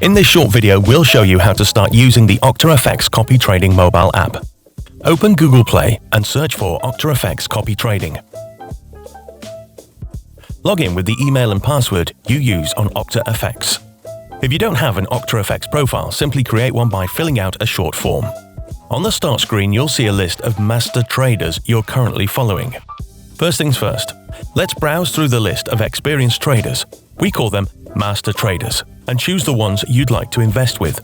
In this short video, we'll show you how to start using the OctaFX Copy Trading mobile app. Open Google Play and search for OctaFX Copy Trading. Log in with the email and password you use on OctaFX. If you don't have an OctaFX profile, simply create one by filling out a short form. On the start screen, you'll see a list of master traders you're currently following. First things first, let's browse through the list of experienced traders. We call them master traders, and choose the ones you'd like to invest with.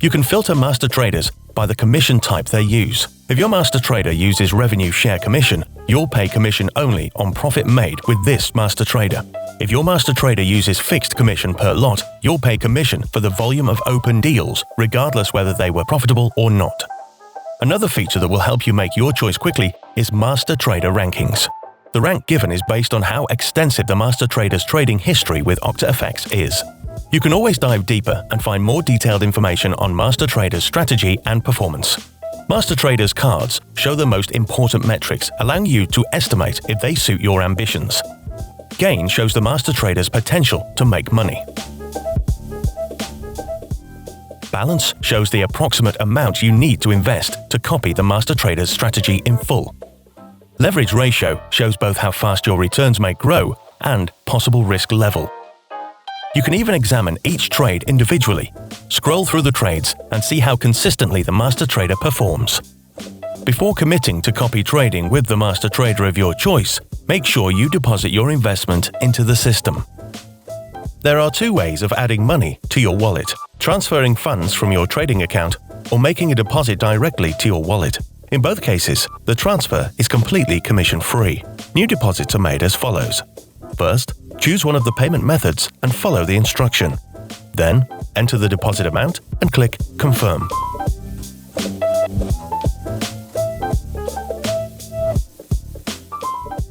You can filter master traders by the commission type they use. If your master trader uses revenue share commission, you'll pay commission only on profit made with this master trader. If your master trader uses fixed commission per lot, you'll pay commission for the volume of open deals, regardless whether they were profitable or not. Another feature that will help you make your choice quickly is master trader rankings. The rank given is based on how extensive the master trader's trading history with OctaFX is. You can always dive deeper and find more detailed information on master traders' strategy and performance. Master traders' cards show the most important metrics, allowing you to estimate if they suit your ambitions. Gain shows the master trader's potential to make money. Balance shows the approximate amount you need to invest to copy the master trader's strategy in full. Leverage ratio shows both how fast your returns may grow and possible risk level. You can even examine each trade individually, scroll through the trades, and see how consistently the master trader performs. Before committing to copy trading with the master trader of your choice, make sure you deposit your investment into the system. There are two ways of adding money to your wallet: transferring funds from your trading account or making a deposit directly to your wallet. In both cases, the transfer is completely commission-free. New deposits are made as follows. First, choose one of the payment methods and follow the instruction. Then, enter the deposit amount and click Confirm.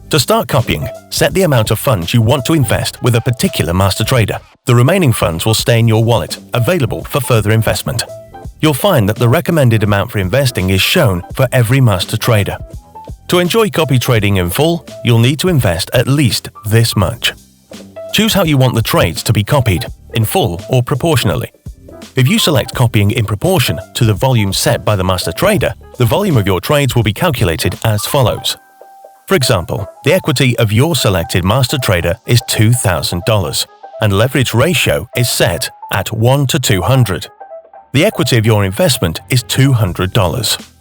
To start copying, set the amount of funds you want to invest with a particular master trader. The remaining funds will stay in your wallet, available for further investment. You'll find that the recommended amount for investing is shown for every master trader. To enjoy copy trading in full, you'll need to invest at least this much. Choose how you want the trades to be copied, in full or proportionally. If you select copying in proportion to the volume set by the master trader, the volume of your trades will be calculated as follows. For example, the equity of your selected master trader is $2,000, and leverage ratio is set at 1 to 200. The equity of your investment is $200,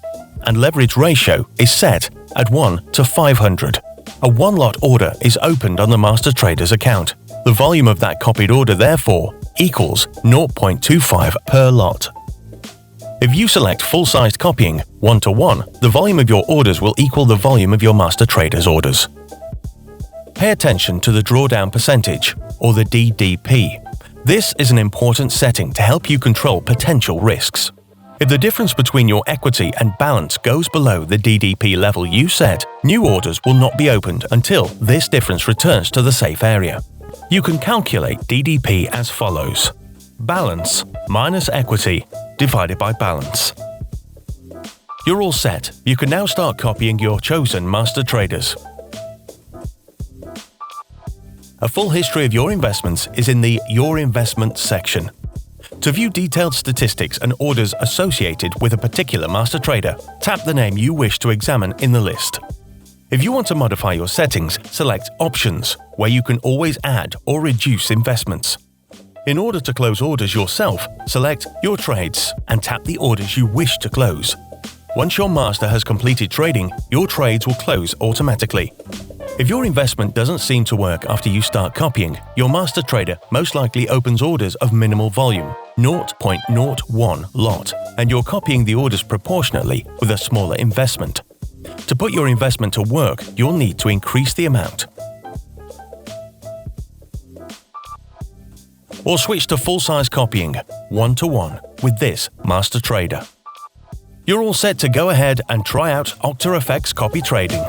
and leverage ratio is set at 1 to 500. A one-lot order is opened on the master trader's account. The volume of that copied order, therefore, equals 0.25 per lot. If you select full-sized copying 1-to-1, the volume of your orders will equal the volume of your master trader's orders. Pay attention to the drawdown percentage, or the DDP. This is an important setting to help you control potential risks. If the difference between your equity and balance goes below the DDP level you set, new orders will not be opened until this difference returns to the safe area. You can calculate DDP as follows: balance minus equity divided by balance. You're all set. You can now start copying your chosen master traders. A full history of your investments is in the Your Investments section. To view detailed statistics and orders associated with a particular master trader, tap the name you wish to examine in the list. If you want to modify your settings, select Options, where you can always add or reduce investments. In order to close orders yourself, select Your Trades and tap the orders you wish to close. Once your master has completed trading, your trades will close automatically. If your investment doesn't seem to work after you start copying, your master trader most likely opens orders of minimal volume, 0.01 lot, and you're copying the orders proportionately with a smaller investment. To put your investment to work, you'll need to increase the amount. Or switch to full-size copying, 1-to-1, with this master trader. You're all set to go ahead and try out OctaFX Copy Trading.